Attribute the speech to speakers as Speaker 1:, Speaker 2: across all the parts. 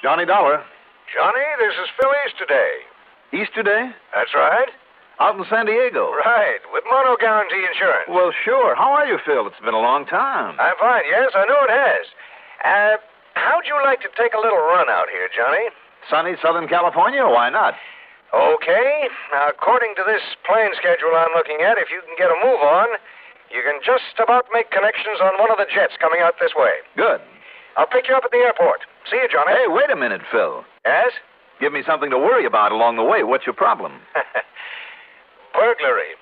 Speaker 1: Johnny Dollar.
Speaker 2: Johnny, this is Phil Easterday.
Speaker 1: Easterday?
Speaker 2: That's right.
Speaker 1: Out in San Diego.
Speaker 2: Right, with Mono Guarantee Insurance.
Speaker 1: Well, sure. How are you, Phil? It's been a long time.
Speaker 2: I'm fine, yes, I know it has. How'd you like to take a little run out here, Johnny?
Speaker 1: Sunny Southern California? Why not?
Speaker 2: Okay. Now, according to this plane schedule I'm looking at, if you can get a move on, you can just about make connections on one of the jets coming out this way.
Speaker 1: Good.
Speaker 2: I'll pick you up at the airport. See you, Johnny.
Speaker 1: Hey, wait a minute, Phil.
Speaker 2: Yes?
Speaker 1: Give me something to worry about along the way. What's your problem?
Speaker 2: Burglary.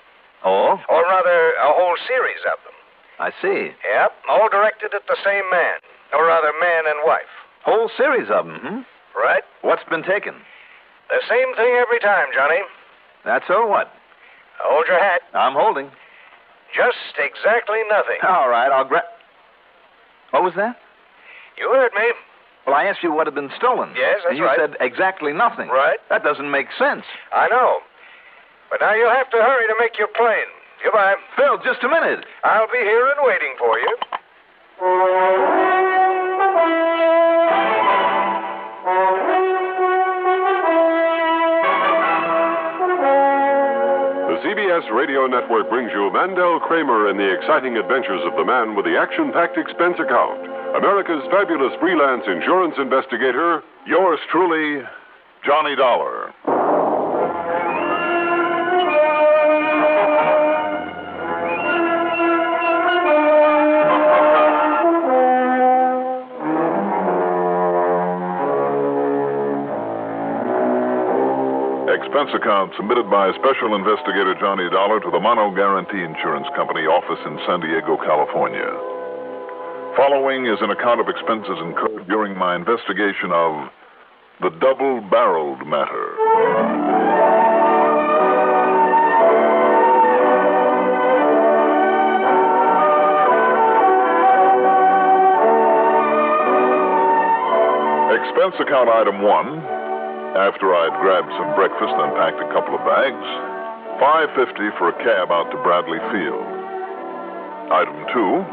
Speaker 1: Oh?
Speaker 2: Or rather, a whole series of them.
Speaker 1: I see.
Speaker 2: Yep, all directed at the same man. Or rather, man and wife.
Speaker 1: Whole series of them, hmm?
Speaker 2: Right.
Speaker 1: What's been taken?
Speaker 2: The same thing every time, Johnny.
Speaker 1: That's so what?
Speaker 2: Hold your hat.
Speaker 1: I'm holding.
Speaker 2: Just exactly nothing.
Speaker 1: All right, I'll grab... What was that?
Speaker 2: You heard me.
Speaker 1: Well, I asked you what had been stolen.
Speaker 2: Yes, that's
Speaker 1: and you
Speaker 2: right.
Speaker 1: said exactly nothing.
Speaker 2: Right.
Speaker 1: That doesn't make sense.
Speaker 2: I know. But now you'll have to hurry to make your plane. Goodbye.
Speaker 1: Phil, just a minute.
Speaker 2: I'll be here and waiting for you.
Speaker 3: The CBS Radio Network brings you Mandel, Kramer, and the exciting adventures of the man with the action-packed expense account. America's fabulous freelance insurance investigator, yours truly, Johnny Dollar.
Speaker 4: Expense account submitted by Special Investigator Johnny Dollar to the Mono Guarantee Insurance Company office in San Diego, California. Following is an account of expenses incurred during my investigation of the double-barreled matter. Expense account item 1. After I'd grabbed some breakfast and packed a couple of bags, $5.50 for a cab out to Bradley Field. Item 2,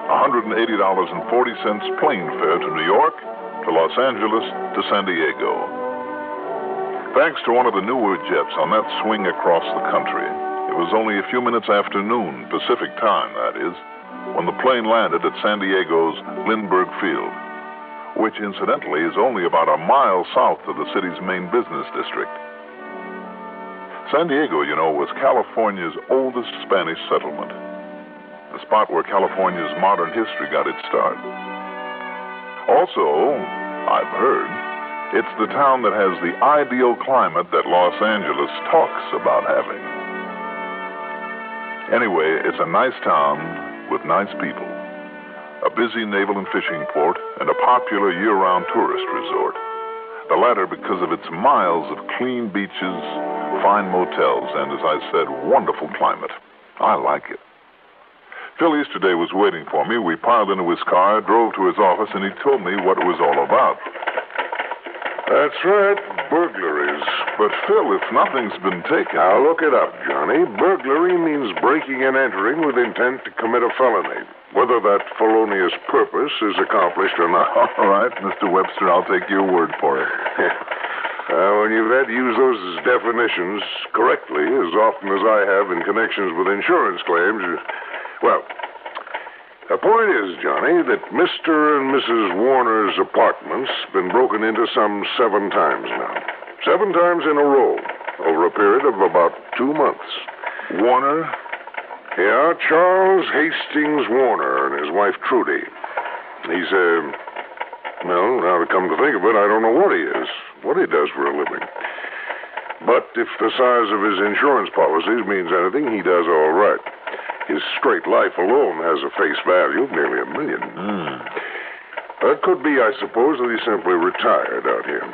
Speaker 4: $180.40 plane fare to New York, to Los Angeles, to San Diego. Thanks to one of the newer jets on that swing across the country, it was only a few minutes after noon, Pacific time, that is, when the plane landed at San Diego's Lindbergh Field, which incidentally is only about a mile south of the city's main business district. San Diego, you know, was California's oldest Spanish settlement, the spot where California's modern history got its start. Also, I've heard, it's the town that has the ideal climate that Los Angeles talks about having. Anyway, it's a nice town with nice people. A busy naval and fishing port, and a popular year-round tourist resort. The latter because of its miles of clean beaches, fine motels, and, as I said, wonderful climate. I like it. Phil Easterday was waiting for me. We piled into his car, drove to his office, and he told me what it was all about.
Speaker 5: That's right, burglaries.
Speaker 4: But, Phil, if nothing's been taken...
Speaker 5: Now, look it up, Johnny. Burglary means breaking and entering with intent to commit a felony, whether that felonious purpose is accomplished or not.
Speaker 4: All right, Mr. Webster, I'll take your word for it.
Speaker 5: When you've had to use those as definitions correctly, as often as I have in connections with insurance claims, well, the point is, Johnny, that Mr. and Mrs. Warner's apartment's been broken into some 7 times now. 7 times in a row, over a period of about 2 months.
Speaker 4: Warner?
Speaker 5: Yeah, Charles Hastings Warner and his wife, Trudy. He's, well, now to come to think of it, I don't know what he is, what he does for a living. But if the size of his insurance policies means anything, he does all right. His straight life alone has a face value of nearly $1 million. That could be, I suppose, that he simply retired out here.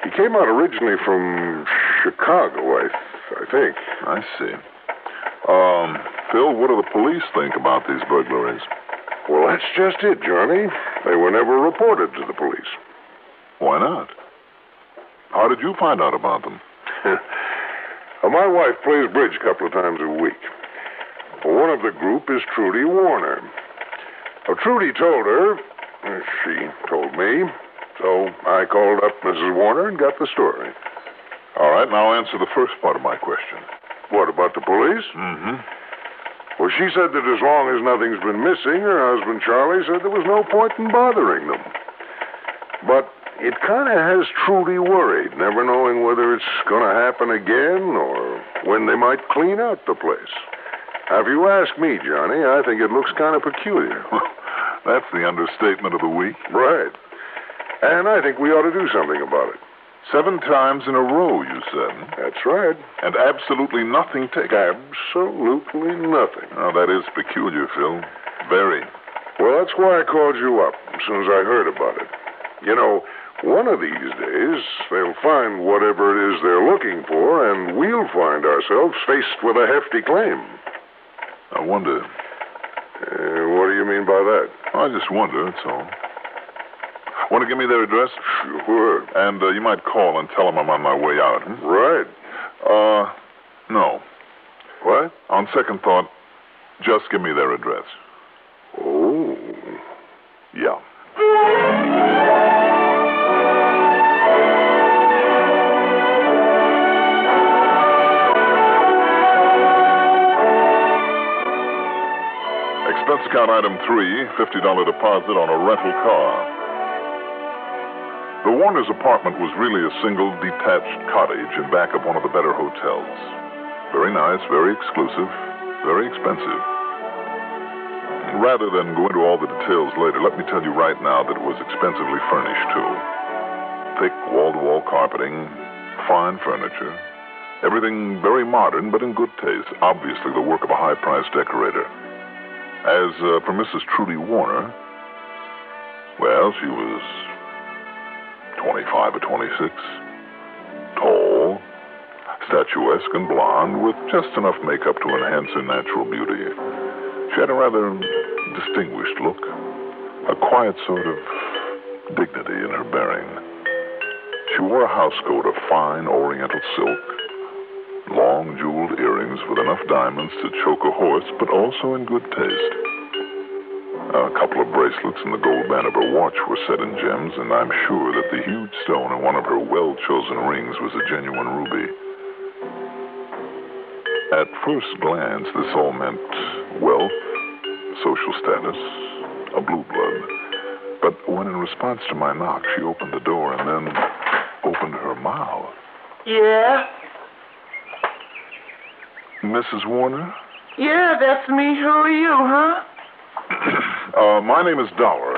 Speaker 5: He came out originally from Chicago, I think.
Speaker 4: I see. Phil, what do the police think about these burglaries?
Speaker 5: Well, that's just it, Johnny. They were never reported to the police.
Speaker 4: Why not? How did you find out about them?
Speaker 5: My wife plays bridge a couple of times a week. One of the group is Trudy Warner. Trudy told her, she told me, So I called up Mrs. Warner and got the story.
Speaker 4: All right, now answer the first part of my question.
Speaker 5: What, about the police?
Speaker 4: Mm-hmm.
Speaker 5: Well, she said that as long as nothing's been missing, her husband Charlie said there was no point in bothering them. But it kind of has Trudy worried, never knowing whether it's going to happen again or when they might clean out the place. Now, if you ask me, Johnny, I think it looks kind of peculiar.
Speaker 4: That's the understatement of the week.
Speaker 5: Right. And I think we ought to do something about it.
Speaker 4: 7 times in a row, you said.
Speaker 5: That's right.
Speaker 4: And absolutely nothing taken.
Speaker 5: Absolutely nothing.
Speaker 4: Oh, that is peculiar, Phil. Very.
Speaker 5: Well, that's why I called you up as soon as I heard about it. You know, one of these days, they'll find whatever it is they're looking for, and we'll find ourselves faced with a hefty claim.
Speaker 4: I wonder.
Speaker 5: What do you mean by that?
Speaker 4: I just wonder, that's all. Want to give me their address?
Speaker 5: Sure.
Speaker 4: And you might call and tell them I'm on my way out.
Speaker 5: Right.
Speaker 4: No.
Speaker 5: What?
Speaker 4: On second thought, just give me their address.
Speaker 5: Oh.
Speaker 4: Yeah. Expense account item 3, $50 deposit on a rental car. The Warner's apartment was really a single detached cottage in back of one of the better hotels. Very nice, very exclusive, very expensive. Rather than go into all the details later, let me tell you right now that it was expensively furnished, too. Thick wall-to-wall carpeting, fine furniture, everything very modern but in good taste, obviously the work of a high-priced decorator. As for Mrs. Trudy Warner, well, she was 25 or 26, tall, statuesque and blonde, with just enough makeup to enhance her natural beauty. She had a rather distinguished look, a quiet sort of dignity in her bearing. She wore a housecoat of fine oriental silk, long jeweled earrings with enough diamonds to choke a horse, but also in good taste. A couple of bracelets and the gold band of her watch were set in gems, and I'm sure that the huge stone in one of her well-chosen rings was a genuine ruby. At first glance, this all meant wealth, social status, a blue blood. But when in response to my knock, she opened the door and then opened her mouth.
Speaker 6: Yeah?
Speaker 4: Mrs. Warner?
Speaker 6: Yeah, that's me. Who are you, huh?
Speaker 4: My name is Dollar.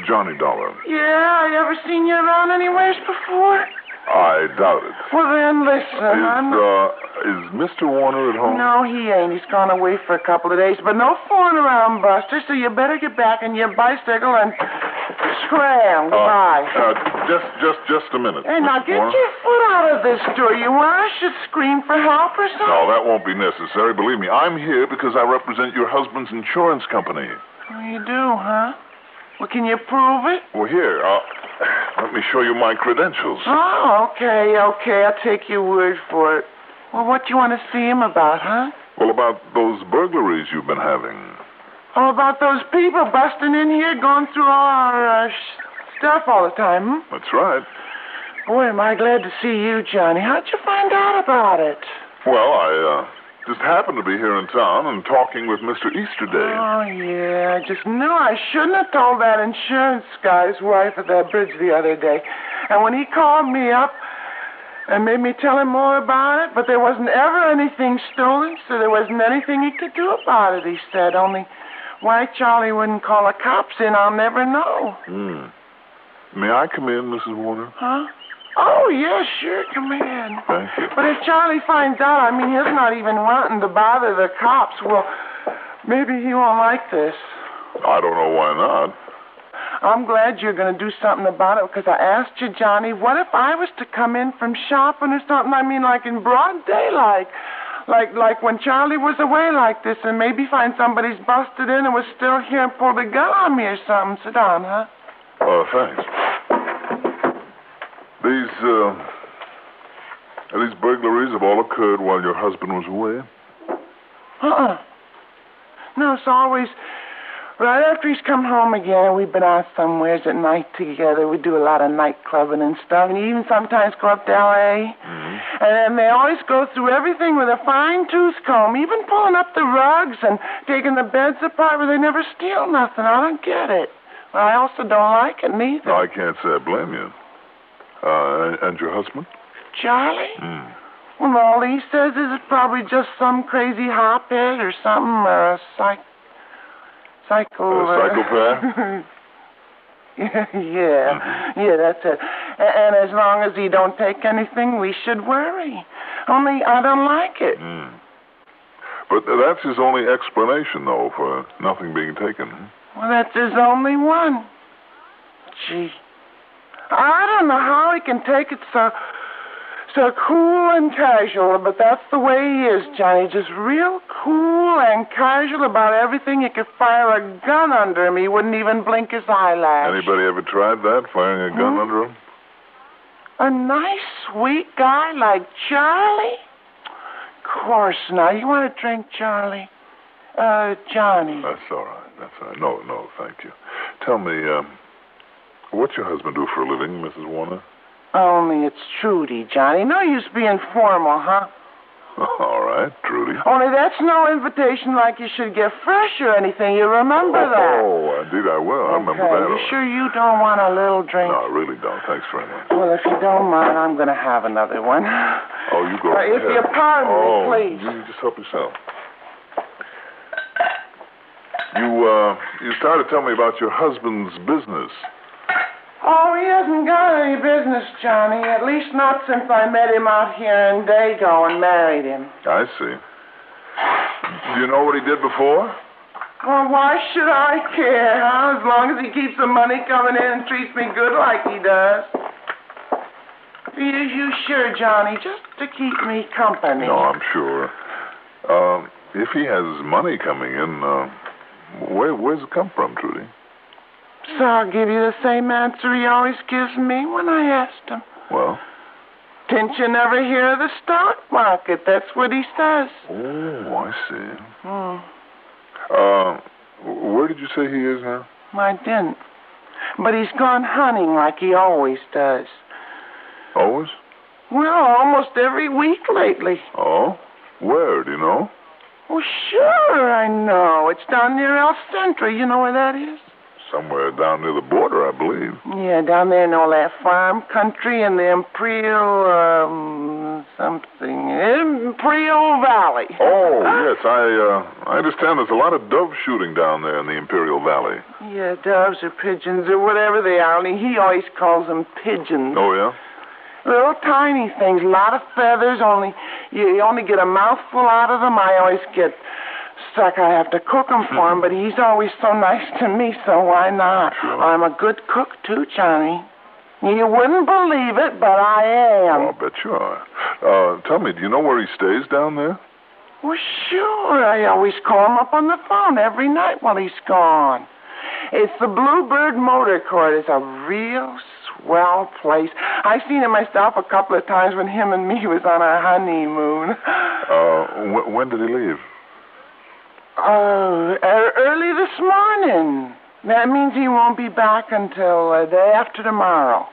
Speaker 4: Johnny Dollar.
Speaker 6: Yeah, I ever seen you around anywheres before?
Speaker 4: I doubt it.
Speaker 6: Well, then, listen,
Speaker 4: Is Mr. Warner at home?
Speaker 6: No, he ain't. He's gone away for a couple of days. But no fooling around, Buster, so you better get back on your bicycle and scram. Goodbye.
Speaker 4: Just a minute.
Speaker 6: Hey, now,
Speaker 4: Mr.
Speaker 6: get
Speaker 4: Warner.
Speaker 6: your foot out of this door. You want I should scream for help or something?
Speaker 4: No, that won't be necessary. Believe me, I'm here because I represent your husband's insurance company.
Speaker 6: Oh, you do, huh? Well, can you prove it?
Speaker 4: Well, here, let me show you my credentials.
Speaker 6: Oh, okay. I'll take your word for it. Well, what do you want to see him about, huh?
Speaker 4: Well, about those burglaries you've been having.
Speaker 6: Oh, about those people busting in here, going through all our stuff all the time, hmm?
Speaker 4: That's right.
Speaker 6: Boy, am I glad to see you, Johnny. How'd you find out about it?
Speaker 4: Well, I just happened to be here in town and talking with Mr. Easterday.
Speaker 6: Oh, yeah. I just knew I shouldn't have told that insurance guy's wife at that bridge the other day. And when he called me up and made me tell him more about it, but there wasn't ever anything stolen, so there wasn't anything he could do about it, he said. Only why Charlie wouldn't call the cops in, I'll never know.
Speaker 4: May I come in, Mrs. Warner?
Speaker 6: Huh? Oh, yeah, sure, come in.
Speaker 4: Thank you.
Speaker 6: But if Charlie finds out, I mean, he's not even wanting to bother the cops, well, maybe he won't like this.
Speaker 4: I don't know why not.
Speaker 6: I'm glad you're going to do something about it, because I asked you, Johnny, what if I was to come in from shopping or something? I mean, like in broad daylight. Like when Charlie was away like this, and maybe find somebody's busted in and was still here and pulled a gun on me or something. Sit down, huh?
Speaker 4: Thanks. These burglaries have all occurred while your husband was away?
Speaker 6: No, it's always Right after he's come home again, and we've been out somewheres at night together. We do a lot of night clubbing and stuff, and even sometimes go up to L.A.
Speaker 4: Mm-hmm.
Speaker 6: And then they always go through everything with a fine-tooth comb, even pulling up the rugs and taking the beds apart, but they never steal nothing. I don't get it. Well, I also don't like it, neither.
Speaker 4: No, I can't say I blame you. And your husband?
Speaker 6: Charlie?
Speaker 4: Mm.
Speaker 6: Well, all he says is it's probably just some crazy hophead or something, or a
Speaker 4: psychopath?
Speaker 6: Yeah, that's it. And as long as he don't take anything, we should worry. Only I don't like it.
Speaker 4: Mm. But that's his only explanation, though, for nothing being taken.
Speaker 6: Well, that's his only one. Gee. I don't know how he can take it so cool and casual, but that's the way he is, Johnny. Just real cool and casual about everything. You could fire a gun under him. He wouldn't even blink his eyelash.
Speaker 4: Anybody ever tried that, firing a gun under him?
Speaker 6: A nice, sweet guy like Charlie? Of course not. You want a drink, Charlie? Johnny.
Speaker 4: That's all right. No, thank you. Tell me, what's your husband do for a living, Mrs. Warner?
Speaker 6: Only it's Trudy, Johnny. No use being formal, huh?
Speaker 4: All right, Trudy.
Speaker 6: Only that's no invitation like you should get fresh or anything. You remember that?
Speaker 4: Oh, indeed I will. I remember that.
Speaker 6: You sure you don't want a little drink?
Speaker 4: No, I really don't. Thanks very much.
Speaker 6: Well, if you don't mind, I'm going to have another one.
Speaker 4: Oh, you go ahead.
Speaker 6: If you pardon me, please.
Speaker 4: You just help yourself. You started telling me about your husband's business.
Speaker 6: Oh, he hasn't got any business, Johnny. At least not since I met him out here in Dago and married him.
Speaker 4: I see. Do you know what he did before?
Speaker 6: Well, why should I care, huh? As long as he keeps the money coming in and treats me good like he does. Are you sure, Johnny? Just to keep me company.
Speaker 4: No, I'm sure. If he has money coming in, where's it come from, Trudy?
Speaker 6: So I'll give you the same answer he always gives me when I asked him.
Speaker 4: Well?
Speaker 6: Didn't you never hear of the stock market? That's what he says.
Speaker 4: Oh, I see. Where did you say he is now?
Speaker 6: I didn't. But he's gone hunting like he always does.
Speaker 4: Always?
Speaker 6: Well, almost every week lately.
Speaker 4: Oh? Where, do you know?
Speaker 6: Oh, sure I know. It's down near El Centro. You know where that is?
Speaker 4: Somewhere down near the border, I believe.
Speaker 6: Yeah, down there in all that farm country in the Imperial Valley.
Speaker 4: Oh, yes. I understand there's a lot of dove shooting down there in the Imperial Valley.
Speaker 6: Yeah, doves or pigeons or whatever they are. Only he always calls them pigeons.
Speaker 4: Oh, yeah?
Speaker 6: Little tiny things, a lot of feathers, only you only get a mouthful out of them. I always get stuck. I have to cook them for him, but he's always so nice to me, so why not?
Speaker 4: Sure.
Speaker 6: I'm a good cook, too, Johnny. You wouldn't believe it, but I am.
Speaker 4: Oh, I'll bet you are. Tell me, do you know where he stays down there?
Speaker 6: Well, sure. I always call him up on the phone every night while he's gone. It's the Bluebird Motor Court. It's a real swell place. I've seen it myself a couple of times when him and me was on our honeymoon.
Speaker 4: When did he leave?
Speaker 6: Early this morning. That means he won't be back until day after tomorrow.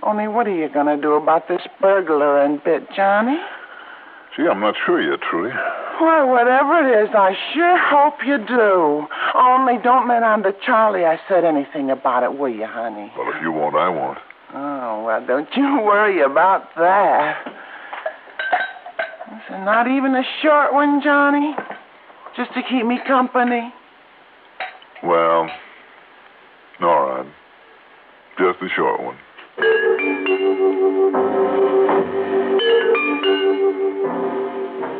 Speaker 6: Only what are you going to do about this burglar and bit, Johnny?
Speaker 4: Gee, I'm not sure yet, Trudy.
Speaker 6: Well, whatever it is, I sure hope you do. Only don't let on to Charlie I said anything about it, will you, honey?
Speaker 4: Well, if you won't, I won't.
Speaker 6: Oh, well, don't you worry about that. This is not even a short one, Johnny. Just to keep me company.
Speaker 4: Well, all right. Just a short one.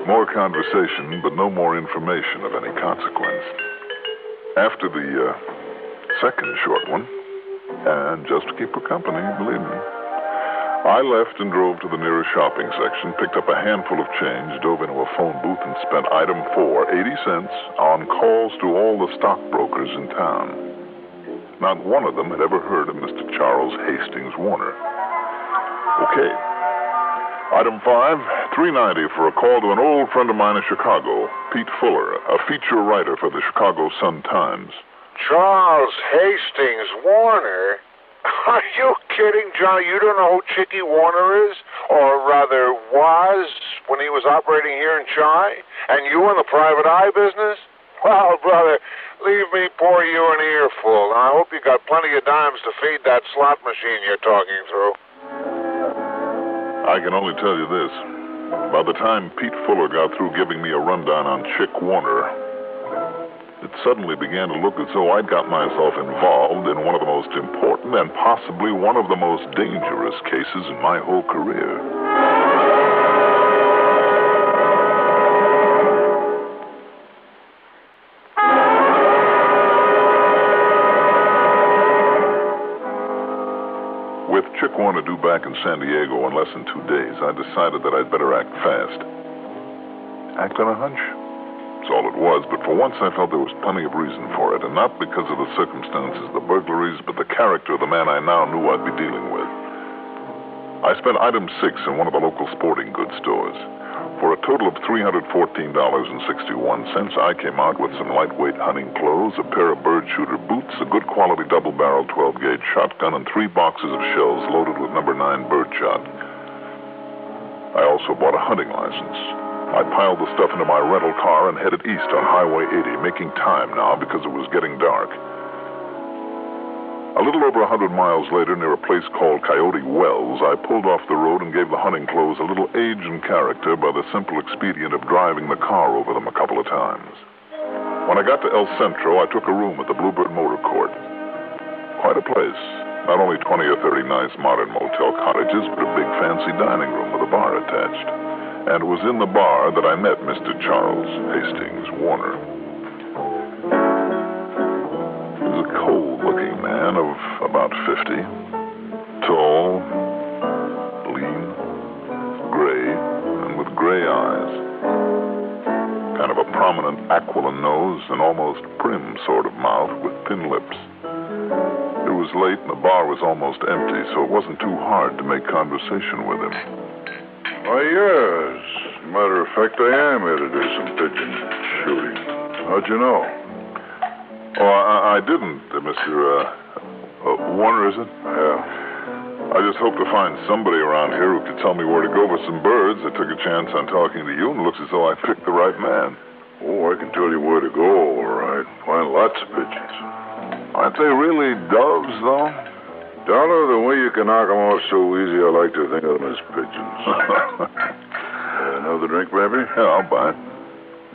Speaker 4: More conversation, but no more information of any consequence. After the second short one, and just to keep her company, believe me, I left and drove to the nearest shopping section, picked up a handful of change, dove into a phone booth, and spent item 4, 80 cents, on calls to all the stockbrokers in town. Not one of them had ever heard of Mr. Charles Hastings Warner. Okay. Item 5, $3.90 for a call to an old friend of mine in Chicago, Pete Fuller, a feature writer for the Chicago Sun-Times.
Speaker 5: Charles Hastings Warner? Are you kidding, Johnny? You don't know who Chicky Warner is? Or rather, was, when he was operating here in Chi? And you in the private eye business? Well, brother, leave me pour you an earful. I hope you got plenty of dimes to feed that slot machine you're talking through.
Speaker 4: I can only tell you this. By the time Pete Fuller got through giving me a rundown on Chick Warner, it suddenly began to look as though I'd got myself involved in one of the most important and possibly one of the most dangerous cases in my whole career. With Chick Warner due back in San Diego in less than 2 days, I decided that I'd better act fast. Act on a hunch? That's all it was, but for once I felt there was plenty of reason for it, and not because of the circumstances, the burglaries, but the character of the man I now knew I'd be dealing with. I spent item 6 in one of the local sporting goods stores. For a total of $314.61, I came out with some lightweight hunting clothes, a pair of bird shooter boots, a good quality double-barrel 12-gauge shotgun, and 3 boxes of shells loaded with number 9 birdshot. I also bought a hunting license. I piled the stuff into my rental car and headed east on Highway 80, making time now because it was getting dark. A little over 100 miles later, near a place called Coyote Wells, I pulled off the road and gave the hunting clothes a little age and character by the simple expedient of driving the car over them a couple of times. When I got to El Centro, I took a room at the Bluebird Motor Court. Quite a place. Not only 20 or 30 nice modern motel cottages, but a big fancy dining room with a bar attached. And it was in the bar that I met Mr. Charles Hastings Warner. He was a cold-looking man of about 50. Tall, lean, gray, and with gray eyes. Kind of a prominent aquiline nose and almost prim sort of mouth with thin lips. It was late and the bar was almost empty, so it wasn't too hard to make conversation with him.
Speaker 5: Why, yes. Matter of fact, I am here to do some pigeon shooting. How'd you know?
Speaker 4: Oh, I didn't, Mr. Warner, is it?
Speaker 5: Yeah.
Speaker 4: I just hope to find somebody around here who could tell me where to go for some birds. I took a chance on talking to you, and it looks as though I picked the right man.
Speaker 5: Oh, I can tell you where to go, all right. Find lots of pigeons.
Speaker 4: Aren't they really doves, though?
Speaker 5: Dollar, the way you can knock them off so easy, I like to think of them as pigeons. Another drink, baby?
Speaker 4: Yeah, I'll buy it.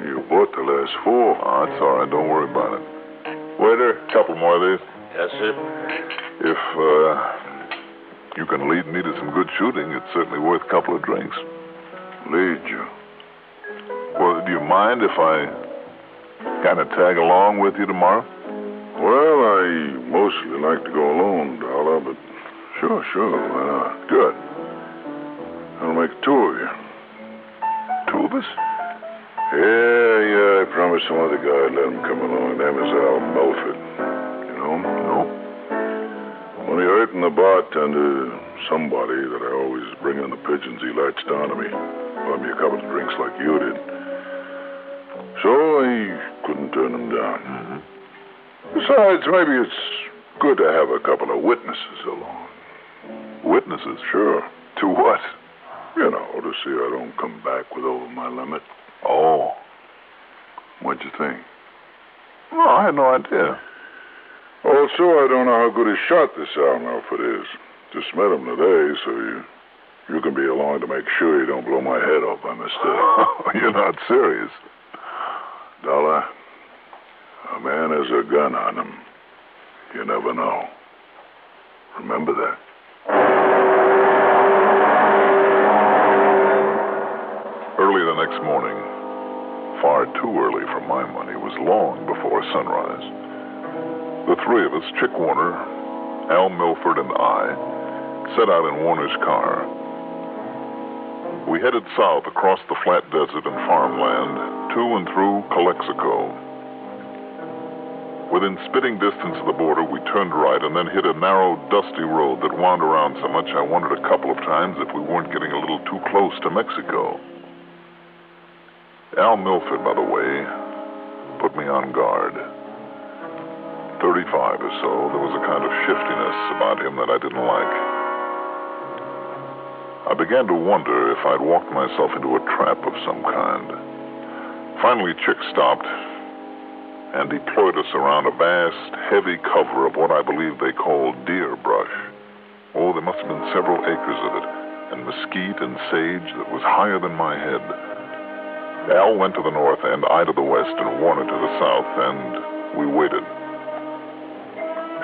Speaker 5: You bought the last 4.
Speaker 4: Oh, that's all right. Don't worry about it. Waiter, a couple more of these.
Speaker 7: Yes, sir.
Speaker 4: If you can lead me to some good shooting, it's certainly worth a couple of drinks.
Speaker 5: Lead you?
Speaker 4: Well, do you mind if I kind of tag along with you tomorrow?
Speaker 5: Well, I mostly like to go alone, Dollar, but sure, why not?
Speaker 4: Good.
Speaker 5: I'll make 2 of you.
Speaker 4: 2 of us?
Speaker 5: Yeah, I promised some other guy I'd let him come along. Name is Al Melford. You know him?
Speaker 4: No.
Speaker 5: When he hurt in the bartender, somebody that I always bring in the pigeons, he latched on to me. Bought me a couple of drinks like you did. So I couldn't turn him down.
Speaker 4: Mm-hmm.
Speaker 5: Besides, maybe it's good to have a couple of witnesses along.
Speaker 4: Witnesses?
Speaker 5: Sure.
Speaker 4: To what?
Speaker 5: You know, to see I don't come back with over my limit.
Speaker 4: Oh.
Speaker 5: What'd you think?
Speaker 4: Well, I had no idea.
Speaker 5: Also, I don't know how good a shot this Al Melford is. Just met him today, so you can be along to make sure you don't blow my head off by mistake.
Speaker 4: You're not serious.
Speaker 5: Dollar, a man has a gun on him. You never know. Remember that.
Speaker 4: Early the next morning, far too early for my money, was long before sunrise. The 3 of us, Chick Warner, Al Milford, and I, set out in Warner's car. We headed south across the flat desert and farmland, to and through Calexico. Within spitting distance of the border, we turned right and then hit a narrow, dusty road that wound around so much I wondered a couple of times if we weren't getting a little too close to Mexico. Al Milford, by the way, put me on guard. 35 or so, there was a kind of shiftiness about him that I didn't like. I began to wonder if I'd walked myself into a trap of some kind. Finally, Chick stopped and deployed us around a vast, heavy cover of what I believe they called deer brush. Oh, there must have been several acres of it, and mesquite and sage that was higher than my head. Al went to the north end, I to the west, and Warner to the south, and we waited.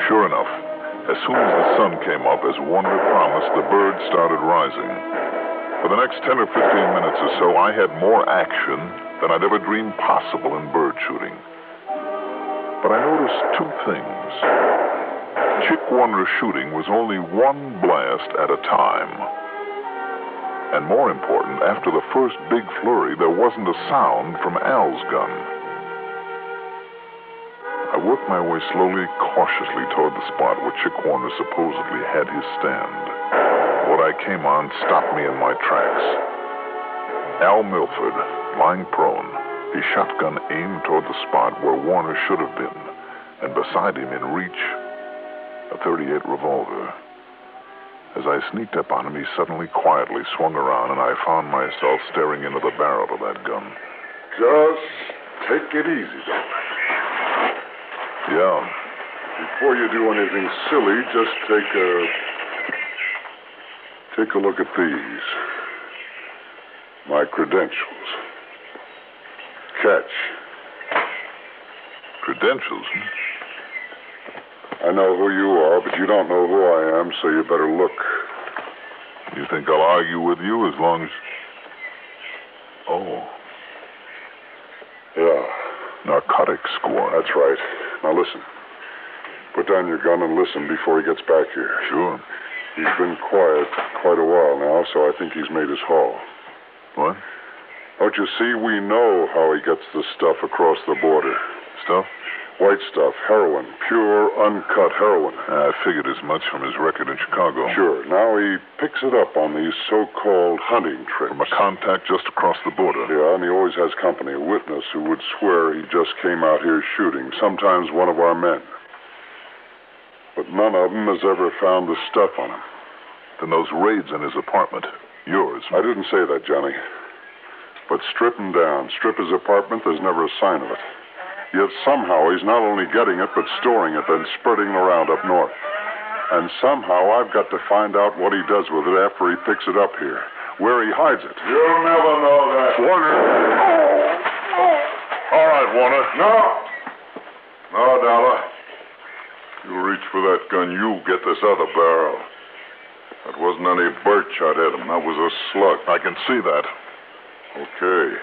Speaker 4: Sure enough, as soon as the sun came up, as Warner promised, the birds started rising. For the next 10 or 15 minutes or so, I had more action than I'd ever dreamed possible in bird shooting. But I noticed two things. Chick Warner's shooting was only one blast at a time. And more important, after the first big flurry, there wasn't a sound from Al's gun. I worked my way slowly, cautiously toward the spot where Chick Warner supposedly had his stand. What I came on stopped me in my tracks. Al Milford, lying prone, his shotgun aimed toward the spot where Warner should have been, and beside him in reach, a .38 revolver. As I sneaked up on him, he suddenly, quietly swung around, and I found myself staring into the barrel of that gun.
Speaker 5: Just take it easy, Doc.
Speaker 4: Yeah.
Speaker 5: Before you do anything silly, just take a look at these. My credentials. Catch.
Speaker 4: Credentials?
Speaker 5: I know who you are, but you don't know who I am, so you better look.
Speaker 4: You think I'll argue with you as long as... Oh.
Speaker 5: Yeah.
Speaker 4: Narcotics squad.
Speaker 5: That's right. Now listen. Put down your gun and listen before he gets back here.
Speaker 4: Sure.
Speaker 5: He's been quiet quite a while now, so I think he's made his haul.
Speaker 4: What?
Speaker 5: Don't you see, we know how he gets the stuff across the border.
Speaker 4: Stuff?
Speaker 5: White stuff, heroin, pure, uncut heroin.
Speaker 4: I figured as much from his record in Chicago.
Speaker 5: Sure. Now he picks it up on these so-called hunting trips.
Speaker 4: From a contact just across the border.
Speaker 5: Yeah, and he always has company, a witness who would swear he just came out here shooting, sometimes one of our men. But none of them has ever found the stuff on him.
Speaker 4: Then those raids in his apartment, yours.
Speaker 5: I didn't say that, Johnny. But strip him down, strip his apartment, there's never a sign of it. Yet somehow he's not only getting it, but storing it, then spreading it around up north. And somehow I've got to find out what he does with it after he picks it up here, where he hides it.
Speaker 3: You'll never know that.
Speaker 5: Warner!
Speaker 4: All right, Warner.
Speaker 3: No, Dollar. You reach for that gun, you get this other barrel. That wasn't any bird shot at him. That was a slug.
Speaker 4: I can see that.
Speaker 3: Okay.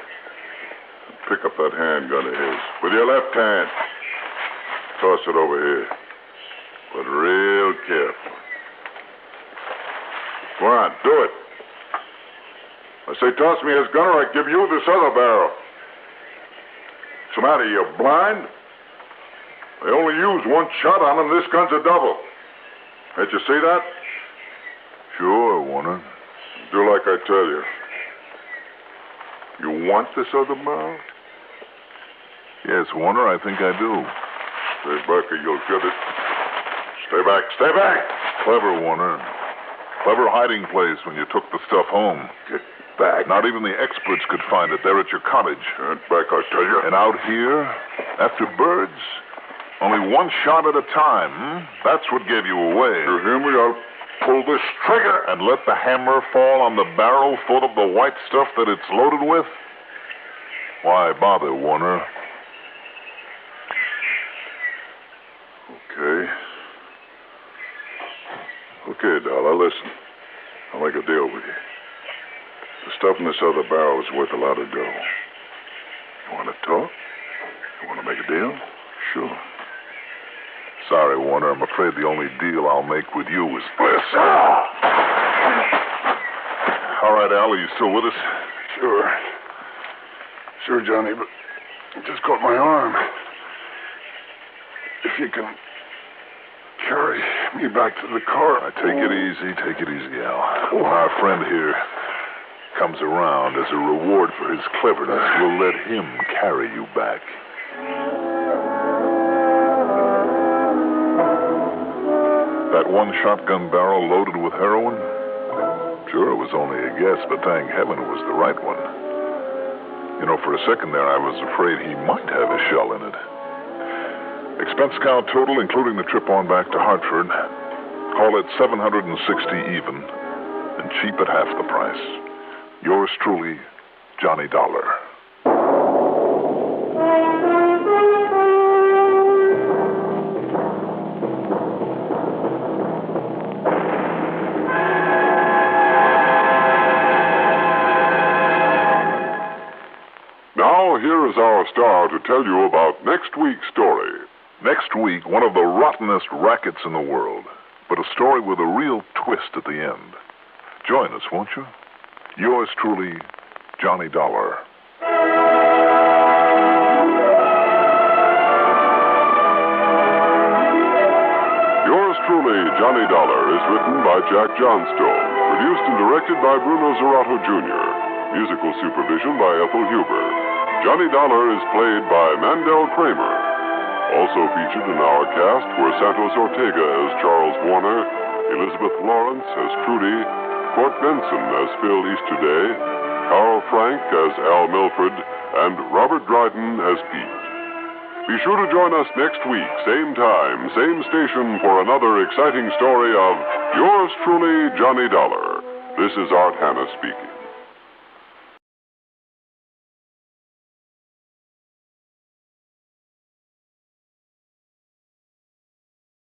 Speaker 3: Pick up that handgun of his. With your left hand. Toss it over here. But real careful. Go on, do it. I say toss me his gun or I give you this other barrel. What's the matter, you blind? They only use one shot on him. This gun's a double. Can't you see that?
Speaker 4: Sure, Warner.
Speaker 3: Do like I tell you. You want this other barrel?
Speaker 4: Yes, Warner, I think I do.
Speaker 3: Stay back or you'll get it. Stay back. Stay back!
Speaker 4: Clever, Warner. Clever hiding place when you took the stuff home.
Speaker 3: Get back.
Speaker 4: Not even the experts could find it there at your cottage.
Speaker 3: Get back, I tell you.
Speaker 4: And out here, after birds, only one shot at a time. That's what gave you away.
Speaker 3: You hear me? I'll pull this trigger.
Speaker 4: And let the hammer fall on the barrel full of the white stuff that it's loaded with? Why bother, Warner?
Speaker 3: Okay, Dollar, listen. I'll make a deal with you. The stuff in this other barrel is worth a lot of dough. You want to talk? You want to make a deal? Sure.
Speaker 4: Sorry, Warner. I'm afraid the only deal I'll make with you is this. All right, Al, are you still with us?
Speaker 5: Sure, Johnny, but it just caught my arm. if you can carry me back to the car.
Speaker 4: Take it easy, Al. When our friend here comes around as a reward for his cleverness, we'll let him carry you back. That one shotgun barrel loaded with heroin? Sure, it was only a guess, but thank heaven it was the right one. You know, for a second there, I was afraid he might have a shell in it. Expense account total, including the trip on back to Hartford, call it $760 even, and cheap at half the price. Yours truly, Johnny Dollar.
Speaker 3: Now, here is our star to tell you about next week's story.
Speaker 4: Next week, one of the rottenest rackets in the world, but a story with a real twist at the end. Join us, won't you? Yours truly, Johnny Dollar.
Speaker 3: Yours truly, Johnny Dollar, is written by Jack Johnstone, produced and directed by Bruno Zerato Jr., musical supervision by Ethel Huber. Johnny Dollar is played by Mandel Kramer. Also featured in our cast were Santos Ortega as Charles Warner, Elizabeth Lawrence as Trudy, Court Benson as Phil Easterday, Carl Frank as Al Milford, and Robert Dryden as Pete. Be sure to join us next week, same time, same station, for another exciting story of Yours truly, Johnny Dollar. This is Art Hanna speaking.